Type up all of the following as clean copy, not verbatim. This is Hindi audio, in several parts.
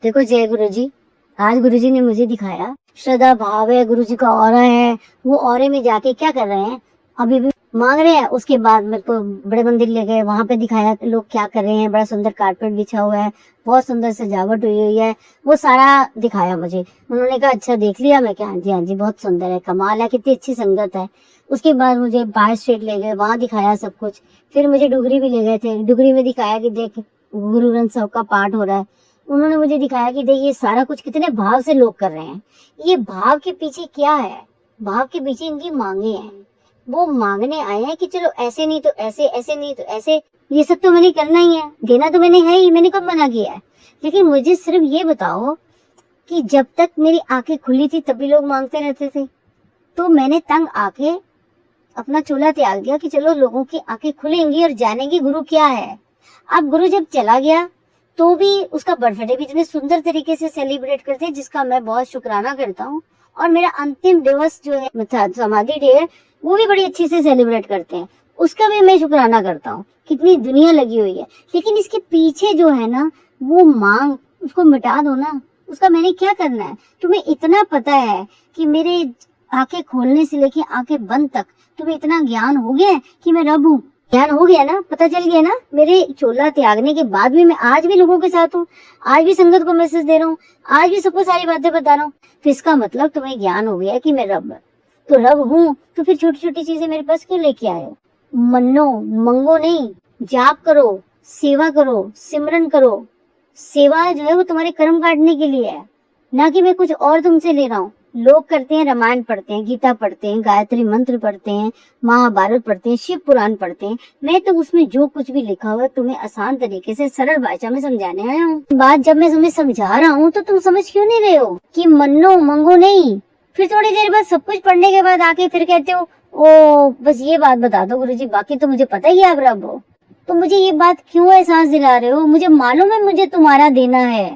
देखो जय गुरु जी। आज गुरु जी ने मुझे दिखाया श्रद्धा भाव है, गुरु जी का ऑरा है। वो ऑरे में जाके क्या कर रहे हैं, अभी भी मांग रहे हैं। उसके बाद मेरे को बड़े मंदिर ले गए, वहां पे दिखाया लोग क्या कर रहे हैं। बड़ा सुंदर कारपेट बिछा हुआ है, बहुत सुंदर सजावट हुई हुई है, वो सारा दिखाया मुझे। उन्होंने कहा अच्छा देख लिया। मैं क्या, हाँ जी हाँ जी बहुत सुंदर है, कमाल है, कितनी अच्छी संगत है। उसके बाद मुझे बाहर स्ट्रीट ले गए, वहां दिखाया सब कुछ। फिर मुझे डुगरी भी ले गए थे, डुगरी में दिखाया कि देख गुरु ग्रंथ साहब का पाठ हो रहा है। उन्होंने मुझे दिखाया कि देखिए सारा कुछ कितने भाव से लोग कर रहे हैं। ये भाव के पीछे क्या है, भाव के पीछे इनकी मांगे हैं। वो मांगने आए हैं कि चलो ऐसे नहीं तो ऐसे, ऐसे नहीं तो ऐसे। ये सब तो मैंने करना ही है, देना तो मैंने है ही, मैंने कब मना किया है। लेकिन मुझे सिर्फ ये बताओ कि जब तक मेरी आंखें खुली थी तब भी लोग मांगते रहते थे। तो मैंने तंग आके अपना चोला त्याग दिया कि चलो लोगों की आंखें खुलेंगी और जानेंगी गुरु क्या है। अब गुरु जब चला गया तो भी उसका बर्थडे भी इतने सुंदर तरीके से सेलिब्रेट करते हैं, जिसका मैं बहुत शुक्राना करता हूँ। और मेरा अंतिम दिवस जो है समाधि डे है, वो भी बड़ी अच्छी से सेलिब्रेट करते हैं, उसका भी मैं शुक्राना करता हूँ। कितनी दुनिया लगी हुई है, लेकिन इसके पीछे जो है ना वो मांग, उसको मिटा दो ना। उसका मैंने क्या करना है। तुम्हें इतना पता है कि मेरे आंखें खोलने से लेके आंखें बंद तक तुम्हें इतना ज्ञान हो गया है कि मैं रब हूँ। ज्ञान हो गया ना, पता चल गया ना। मेरे चोला त्यागने के बाद भी मैं आज भी लोगों के साथ हूँ, आज भी संगत को मैसेज दे रहा हूँ, आज भी सबको सारी बातें बता रहा हूँ। तो इसका मतलब तुम्हें ज्ञान हो गया कि मैं रब, तो रब हूँ। तो फिर छोटी छोटी चीजें मेरे पास क्यों लेके आए हो। मन्नो मंगो नहीं, जाप करो, सेवा करो, सिमरन करो। सेवा जो है वो तुम्हारे कर्म काटने के लिए है, ना कि मैं कुछ और तुमसे ले रहा हूँ। लोग करते हैं, रामायण पढ़ते हैं, गीता पढ़ते हैं, गायत्री मंत्र पढ़ते हैं, महाभारत पढ़ते हैं, शिव पुराण पढ़ते हैं। मैं तो उसमें जो कुछ भी लिखा हुआ है तुम्हें आसान तरीके से सरल भाषा में समझाने आया हूँ। बात जब मैं तुम्हें समझा रहा हूँ तो तुम समझ क्यों नहीं रहे हो कि मन्नो मंगो नहीं। फिर थोड़ी देर बाद सब कुछ पढ़ने के बाद आके फिर कहते हो ओ बस ये बात बता दो गुरुजी, बाकी तो मुझे पता ही है आप रब हो। तो मुझे ये बात क्यों एहसास दिला रहे हो। मुझे मालूम है मुझे तुम्हारा देना है,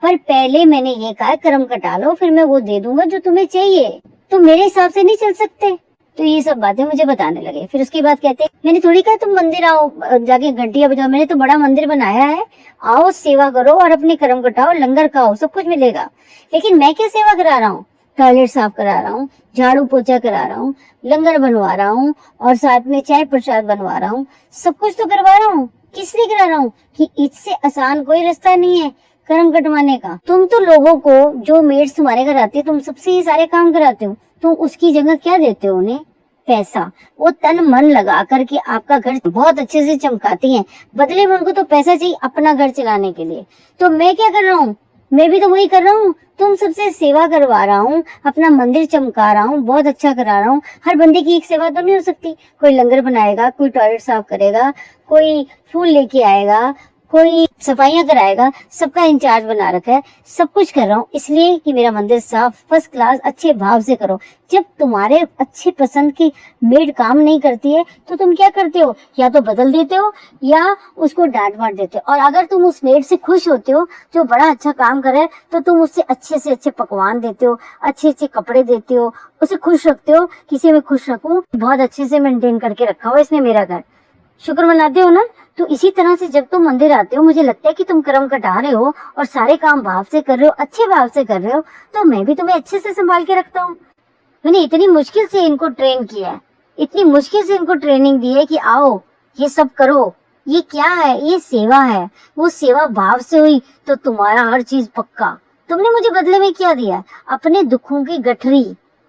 पर पहले मैंने ये कहा कर्म कटा लो, फिर मैं वो दे दूंगा जो तुम्हें चाहिए। तो मेरे हिसाब से नहीं चल सकते। तो ये सब बातें मुझे बताने लगे। फिर उसके बाद कहते मैंने थोड़ी कहा तुम मंदिर आओ जाके घंटियां बजाओ, मैंने तो बड़ा मंदिर बनाया है, आओ सेवा करो और अपने कर्म कटाओ, लंगर खाओ, सब कुछ मिलेगा। लेकिन मैं क्या सेवा करा रहा हूँ, टॉयलेट साफ करा रहा हूँ, झाड़ू पोछा करा रहा हूँ, लंगर बनवा रहा हूँ और साथ में चाय प्रसाद बनवा रहा हूँ, सब कुछ तो करवा रहा हूँ। किस लिए करा रहा हूँ कि इससे आसान कोई रास्ता नहीं है कर्म कटवाने का। तुम तो लोगों को जो मेड्स तुम्हारे घर आती है तुम सबसे ये सारे काम कराते हो, तो उसकी जगह क्या देते हो उन्हें, पैसा। वो तन मन लगा करके आपका घर बहुत अच्छे से चमकाती हैं, बदले में उनको तो पैसा चाहिए अपना घर चलाने के लिए। तो मैं क्या कर रहा हूँ, मैं भी तो वही कर रहा हूँ। तुम सबसे सेवा करवा रहा हूँ, अपना मंदिर चमका रहा हूँ, बहुत अच्छा करा रहा हूँ। हर बंदे की एक सेवा तो नहीं हो सकती। कोई लंगर बनाएगा, कोई टॉयलेट साफ करेगा, कोई फूल लेके आएगा, कोई सफाइयां कराएगा, सबका इंचार्ज बना रखा है। सब कुछ कर रहा हूँ इसलिए कि मेरा मंदिर साफ फर्स्ट क्लास अच्छे भाव से करो। जब तुम्हारे अच्छे पसंद की मेड काम नहीं करती है तो तुम क्या करते हो, या तो बदल देते हो या उसको डांट वाट देते हो। और अगर तुम उस मेड से खुश होते हो जो बड़ा अच्छा काम करे तो तुम उससे अच्छे से अच्छे पकवान देते हो, अच्छे अच्छे कपड़े देते हो, उसे खुश रखते हो। किसी में खुश रखूं, बहुत अच्छे से मेंटेन करके रखा हुआ इसने मेरा घर, शुक्र मनाते हो ना। तो इसी तरह से जब तुम मंदिर आते हो मुझे लगता है कि तुम कर्म कटा रहे हो और सारे काम भाव से कर रहे हो, अच्छे भाव से कर रहे हो, तो मैं भी तुम्हें अच्छे से संभाल के रखता हूँ। मैंने इतनी मुश्किल से इनको ट्रेन किया है, इतनी मुश्किल से इनको ट्रेनिंग दी है कि आओ ये सब करो। ये क्या है, ये सेवा है। वो सेवा भाव से हुई तो तुम्हारा हर चीज पक्का। तुमने मुझे बदले में क्या दिया, अपने दुखों की गठरी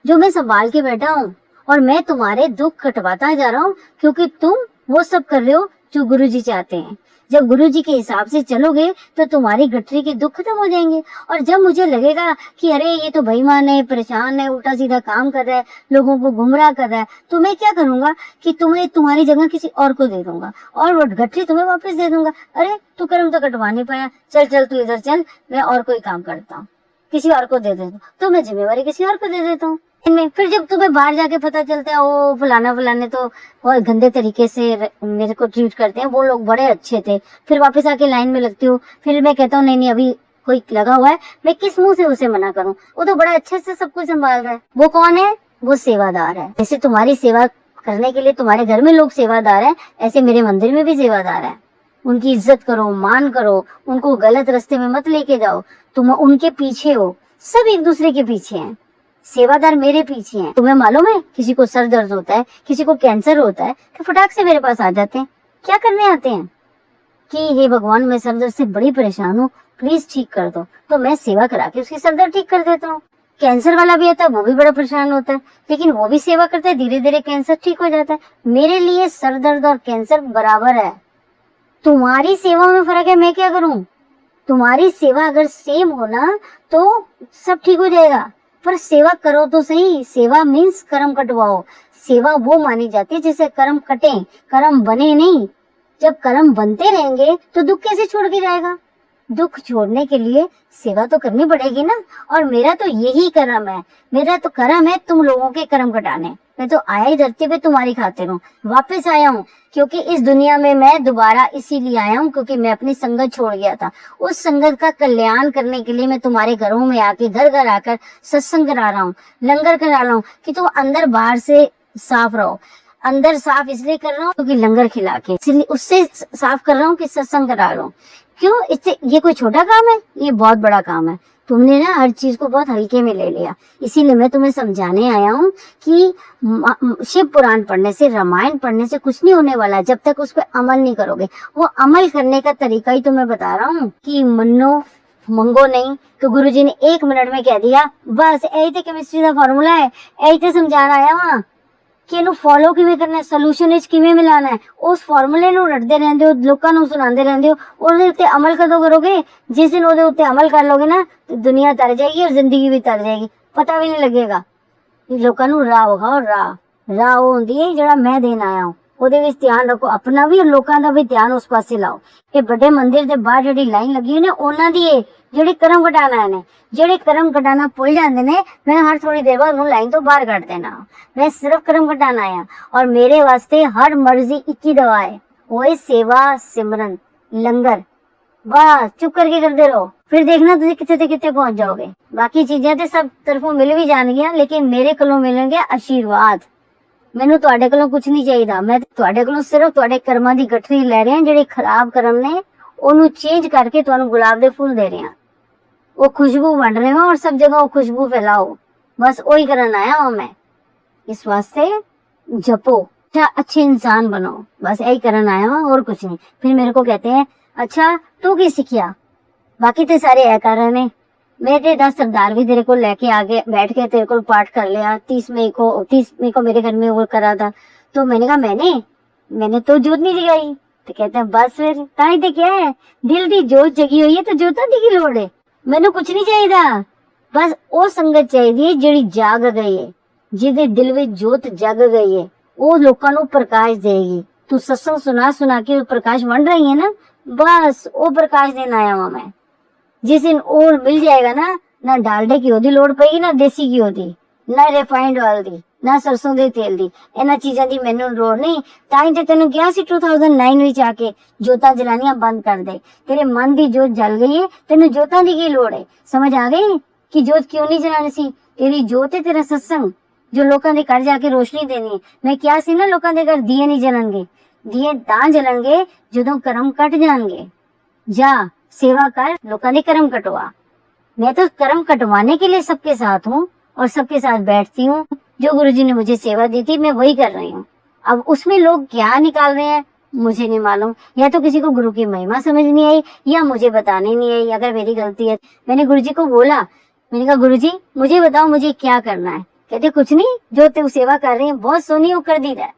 जो मैं संभाल के बैठा हूँ, और मैं तुम्हारे दुख कटवाता जा रहा हूँ क्योंकि तुम वो सब कर रहे हो जो गुरुजी चाहते हैं। जब गुरुजी के हिसाब से चलोगे तो तुम्हारी गठरी के दुख खत्म हो जाएंगे। और जब मुझे लगेगा कि अरे ये तो बेईमान है, परेशान है, उल्टा सीधा काम कर रहा है, लोगों को गुमराह कर रहा है, तो मैं क्या करूंगा कि तुम्हें तुम्हारी जगह किसी और को दे दूंगा और वो गठरी तुम्हें वापस दे दूंगा। अरे तू कर्म तो कटवा नहीं पाया, चल चल तू इधर चल, मैं और कोई काम करता हूँ, किसी और को दे देता हूँ। तो मैं जिम्मेवारी किसी और को दे देता हूँ। फिर जब तुम्हें बाहर जाके पता चलता है ओ फलाना फलाने तो बहुत गंदे तरीके से मेरे को ट्रीट करते हैं, वो लोग बड़े अच्छे थे, फिर वापस आके लाइन में लगती हूँ। फिर मैं कहता हूँ नहीं नहीं अभी कोई लगा हुआ है, मैं किस मुंह से उसे मना करूँ, वो तो बड़ा अच्छे से सब कुछ संभाल रहा है। वो कौन है, वो सेवादार है। जैसे तुम्हारी सेवा करने के लिए तुम्हारे घर में लोग सेवादार है, ऐसे मेरे मंदिर में भी सेवादार है। उनकी इज्जत करो, मान करो, उनको गलत रास्ते में मत लेके जाओ। तुम उनके पीछे हो, सब एक दूसरे के पीछे हैं। सेवादार मेरे पीछे हैं। तुम्हें मालूम है किसी को सर दर्द होता है, किसी को कैंसर होता है, तो फटाक से मेरे पास आ जाते हैं। क्या करने आते हैं कि हे भगवान, मैं सर दर्द से बड़ी परेशान हूँ, प्लीज ठीक कर दो। तो मैं सेवा करा के उसकी सर दर्द ठीक कर देता हूँ। कैंसर वाला भी आता है, वो भी बड़ा परेशान होता है, लेकिन वो भी सेवा करता है, धीरे धीरे कैंसर ठीक हो जाता है। मेरे लिए सर दर्द और कैंसर बराबर है। तुम्हारी सेवा में फर्क है, मैं क्या करूं? तुम्हारी सेवा अगर सेम हो ना तो सब ठीक हो जाएगा। पर सेवा करो तो सही। सेवा मीन्स कर्म कटवाओ। सेवा वो मानी जाती है जिसे कर्म कटे, कर्म बने नहीं। जब कर्म बनते रहेंगे तो दुख कैसे छोड़ के जाएगा? दुख छोड़ने के लिए सेवा तो करनी पड़ेगी ना। और मेरा तो यही कर्म है। मेरा तो कर्म है तुम लोगों के कर्म कटाने। मैं तो आया ही धरती पे तुम्हारी खातिर हूँ, वापस आया हूँ, क्योंकि इस दुनिया में मैं दोबारा इसीलिए आया हूँ क्योंकि मैं अपनी संगत छोड़ गया था। उस संगत का कल्याण करने के लिए मैं तुम्हारे घरों में आके घर घर आकर सत्संग करा रहा हूँ, लंगर करा रहा हूँ कि तुम अंदर बाहर से साफ रहो। अंदर साफ इसलिए कर रहा हूँ क्योंकि लंगर खिला के, इसलिए उससे साफ कर रहा हूँ कि सत्संग करा रहा हूँ। क्यों? इससे ये कोई छोटा काम है? ये बहुत बड़ा काम है। तुमने ना हर चीज को बहुत हल्के में ले लिया। इसीलिए मैं तुम्हें समझाने आया हूँ कि शिव पुराण पढ़ने से, रामायण पढ़ने से कुछ नहीं होने वाला जब तक उस पर अमल नहीं करोगे। वो अमल करने का तरीका ही तुम्हें बता रहा हूँ कि मन्नो मंगो नहीं। तो गुरुजी ने 1 मिनट में कह दिया, बस यही तो केमिस्ट्री का फॉर्मूला है। यही तो समझाना आया वहां कि ਇਹਨੂੰ ਫੋਲੋ ਕਿਵੇਂ ਕਰਨਾ ਹੈ, ਸੋਲੂਸ਼ਨ ਵਿੱਚ ਕਿਵੇਂ ਮਿਲਾਣਾ ਹੈ। ਉਸ ਫਾਰਮੂਲੇ ਨੂੰ ਰੱਟਦੇ ਰਹਿੰਦੇ ਹੋ, ਲੋਕਾਂ ਨੂੰ ਸੁਣਾਉਂਦੇ ਰਹਿੰਦੇ ਹੋ। ਉਹਦੇ ਉੱਤੇ ਅਮਲ ਕਦੋਂ ਕਰੋਗੇ? ਜਿਸ ਦਿਨ ਉਹਦੇ ਉੱਤੇ ਅਮਲ ਕਰ ਲੋਗੇ ਨਾ ਤੇ ਦੁਨੀਆ ਤਰ ਜਾਏਗੀ और ਜ਼ਿੰਦਗੀ ਵੀ ਤਰ ਜਾਏਗੀ। ਪਤਾ ਵੀ ਨਹੀਂ ਲੱਗੇਗਾ। ਲੋਕਾਂ ਨੂੰ ਰਾਹ ਵਿਖਾਓ। ਰਾਹ ਉਹ ਹੁੰਦੀ ਹੈ ਜਿਹੜਾ ਮੈਂ ਦੇਣ ਆਇਆ ਹਾਂ। ਉਹਦੇ ਵਿੱਚ ਧਿਆਨ ਰੱਖੋ ਆਪਣਾ ਵੀ, ਲੋਕਾਂ ਦਾ ਵੀ ਧਿਆਨ ਉਸ ਪਾਸੇ ਲਾਓ। ਇਹ ਵੱਡੇ ਮੰਦਿਰ ਦੇ ਬਾਹਰ ਜਿਹੜੀ ਲਾਈਨ ਲੱਗੀ ਹੈ ਨਾ, ਉਹਨਾਂ ਦੀ ਇਹ ਜਿਹੜੇ ਕਰਮ ਘਟਾਣਾ ਨੇ, ਜਿਹੜੇ ਕਰਮ ਘਟਾਣਾ ਭੁੱਲ ਜਾਂਦੇ ਨੇ, मैं हर थोड़ी देर बाद उन्हें लाइन तो बाहर काट देना। मैं सिर्फ कर्म घटाना आया और मेरे वास्ते हर मर्जी 21 दवा है। वो है सेवा, सिमरन, लंगर। बस चुप करके करते रहो, फिर देखना तुझे कितने से कितने पहुंच जाओगे। बाकी चीजें तो सब तरफों मिल भी जाएंगियां, लेकिन मेरे कोलों मिलेंगे आशीर्वाद। ਮੈਨੂੰ ਤੁਹਾਡੇ ਕੋਲੋਂ ਕੁਝ ਨਹੀਂ ਚਾਹੀਦਾ। ਮੈਂ ਤੁਹਾਡੇ ਕੋਲੋਂ ਸਿਰਫ ਤੁਹਾਡੇ ਕਰਮਾਂ ਦੀ ਗਠਰੀ ਲੈ ਰਿਹਾ, ਜਿਹੜੇ ਖਰਾਬ ਕਰਮ ਨੇ ਉਹਨੂੰ ਚੇਂਜ ਕਰਕੇ ਤੁਹਾਨੂੰ ਗੁਲਾਬ ਦੇ ਫੁੱਲ ਦੇ ਰਿਹਾ। वो खुशबू बन रहे हो और सब जगह वो खुशबू फैलाओ। बस वही करना आया हूँ मैं। इस वास्ते जपो, अच्छे इंसान बनो, बस यही करना आया हूँ और कुछ नहीं। फिर मेरे को कहते हैं, अच्छा तू की सीखिया? बाकी तो सारे ऐ कर रहे हैं। मेरे 10 सरदार भी तेरे को लेके आगे बैठ के तेरे को पाठ कर लिया। 30 मई को मेरे घर में वो करा था। तो मैंने कहा मैंने तो जोत नहीं जगाई। तो कहते हैं बस फिर ताई तो क्या है, दिल की जोत जगी हुई है तो जोतां दी की लोड़ है। मैनू कुछ नहीं चाहिए, बस वो संगत चाहिए जिहड़ी जाग गई है, जिहदे दिल में जोत जग गई है। वो लोकां नू प्रकाश देगी। तू सत्संग सुना के प्रकाश बन रही है ना, बस वो प्रकाश देना आया हूं मैं। जिस दिन वो मिल जाएगा ना डालडे घ्यो दी लोड़ पेगी, ना देसी घ्यो दी, ना रिफाइंड ऑयल दी, ना सरसों दे तेल दी। इन्हां चीजां दी मैनू लोड़ नहीं। ताई ते तैनू कहा सी 2009 विच आके जोतां जलानियां बंद कर दे। तेरे मन दी जोत जल गई है, तैनू जोतां दी की लोड़ है? समझ आ गई कि जोत क्यों नहीं जलानी सी? तेरी जोत है तेरा सत्संग, जो लोकां दे घर जाके रोशनी देनी है। मैं क्या सी ना, लोकां दे घर दिए नहीं जलणगे। दिए तां जलणगे जदों कर्म कट जाणगे। जा सेवा कर, लोकां दे कर्म कटवा। मैं तो कर्म कटवाने के लिए सबके साथ हूँ और सबके साथ बैठती हूँ। जो गुरुजी ने मुझे सेवा दी थी मैं वही कर रही हूँ। अब उसमें लोग क्या निकाल रहे हैं मुझे नहीं मालूम। या तो किसी को गुरु की महिमा समझ नहीं आई, या मुझे बताने नहीं आई। अगर मेरी गलती है, मैंने गुरुजी को बोला, मैंने कहा गुरुजी मुझे बताओ मुझे क्या करना है। कहते कुछ नहीं, जो तू सेवा कर रही है बहुत सोनी वो कर दी है।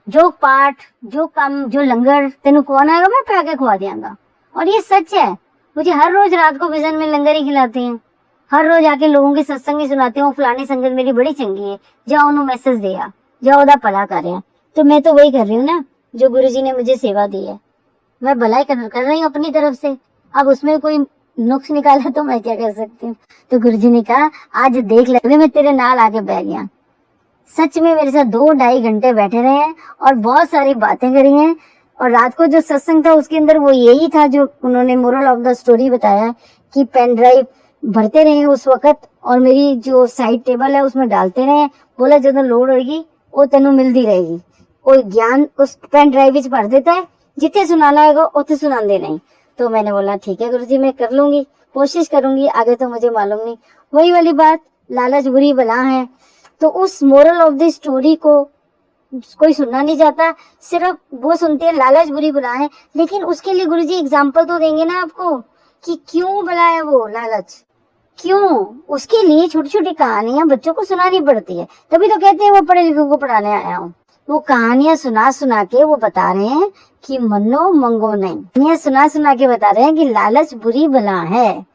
जो पाठ, जो काम, जो लंगर तेन कौन आएगा मैं पैके खुआ दियांगा। और ये सच है। मुझे हर रोज रात को विजन में लंगर ही खिलाते हैं। हर रोज आके लोगों के सत्संग ही सुनाते हो, फलानी संगत मेरी बड़ी चंगी है, जाओ उन्होंने मैसेज दिया, जाओ उदा भला कर रहे हैं। तो मैं तो वही कर रही हूँ ना जो गुरुजी ने मुझे सेवा दी है। मैं भलाई कर रही हूँ अपनी तरफ से। अब उसमें कोई नुक्स निकाला तो मैं क्या कर सकती हूँ। तो गुरुजी ने कहा आज देख ले, मैं तेरे नाल आके बैठ गया। सच में मेरे साथ 2-2.5 घंटे बैठे रहे हैं और बहुत सारी बातें करी हैं। और रात को जो सत्संग था उसके अंदर वो यही था जो उन्होंने मोरल ऑफ द स्टोरी बताया कि पेन ड्राइव भरते रहे उस वक्त और मेरी जो साइड टेबल है उसमें डालते रहे। बोला जब लोड होगी वो तेनों मिलती रहेगी। कोई ज्ञान उस पेन ड्राइव विच भर देता है, जितने सुनाना होगा उतने सुनाते नहीं। तो मैंने बोला ठीक है गुरुजी, मैं कर लूंगी, कोशिश करूंगी, आगे तो मुझे मालूम नहीं। वही वाली बात, लालच बुरी बला है। तो उस मोरल ऑफ द स्टोरी को कोई सुनना नहीं चाहता, सिर्फ वो सुनते हैं लालच बुरी बला है। लेकिन उसके लिए गुरुजी एग्जाम्पल तो देंगे ना आपको कि क्यों बला है वो लालच, क्यों। उसके लिए छोटी छोटी कहानियां बच्चों को सुनानी पड़ती है, तभी तो कहते हैं वो पढ़े लिखों को पढ़ाने आया हूँ। वो कहानियां सुना सुना के वो बता रहे हैं कि मनो मंगो नहीं, कहानियां सुना सुना के बता रहे हैं कि लालच बुरी बला है।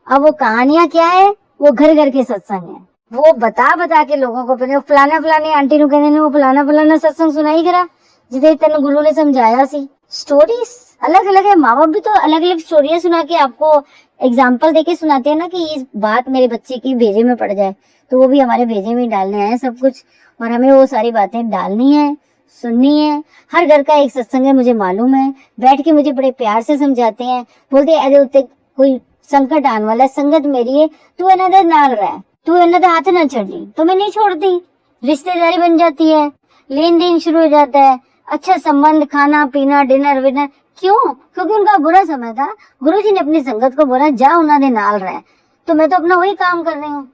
अब वो कहानियां क्या है, वो घर घर के सत्संग है। वो बता बता के लोगों को, पहले फलाना फलानी आंटी नु कहने वो फलाना फलाना सत्संग सुनाई करा जिसे तेन गुरु ने समझाया सी। स्टोरीज अलग अलग है, माँ बाप भी तो अलग अलग स्टोरियां सुना के आपको एग्जाम्पल देके सुनाते हैं ना कि ये बात मेरे बच्चे की भेजे में पड़ जाए, तो वो भी हमारे भेजे में डालने आए सब कुछ, और हमें वो सारी बातें डालनी है, सुननी है। हर घर का एक सत्संग है, मुझे मालूम है। बैठ के मुझे बड़े प्यार से समझाते हैं, बोलते हैं अरे उत्ते कोई संकट आने वाला है, संगत मेरी है, तू इन्हें नाल रहा, तू इन्हें हाथ ना छोड़ी, तो मैं नहीं छोड़ती। रिश्तेदारी बन जाती है, लेन देन शुरू हो जाता है, अच्छा संबंध, खाना पीना, डिनर विनर। क्यों? क्योंकि उनका बुरा समय था, गुरुजी ने अपनी संगत को बोला जा उन्होंने नाल रहा है, तो मैं तो अपना वही काम कर रही हूँ।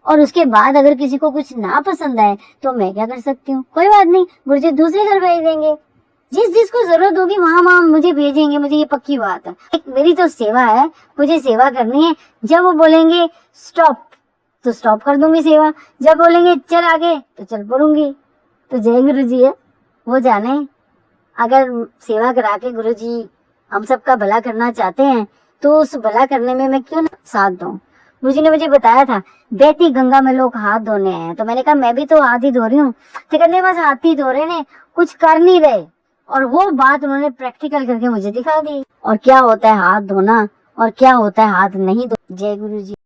और उसके बाद अगर किसी को कुछ ना पसंद आए तो मैं क्या कर सकती हूँ, कोई बात नहीं, गुरुजी दूसरे घर भेज देंगे, जिस जिसको जरूरत होगी वहां वहां मुझे भेजेंगे, मुझे ये पक्की बात है। एक मेरी तो सेवा है, मुझे सेवा करनी है। जब वो बोलेंगे स्टॉप तो स्टॉप कर दूंगी सेवा, जब बोलेंगे चल आगे तो चल पड़ूंगी। तो जय गुरु जी है, वो जाने। अगर सेवा करा के गुरु जी हम सबका भला करना चाहते हैं तो उस भला करने में मैं क्यों ना साथ दूं। गुरु जी ने मुझे बताया था बहती गंगा में लोग हाथ धोने हैं, तो मैंने कहा मैं भी तो हाथ ही धो रही हूँ। तो कहते बस हाथ ही धो रहे ने, कुछ कर नहीं रहे। और वो बात उन्होंने प्रैक्टिकल करके मुझे दिखा दी, और क्या होता है हाथ धोना और क्या होता है हाथ नहीं धो। जय गुरु जी।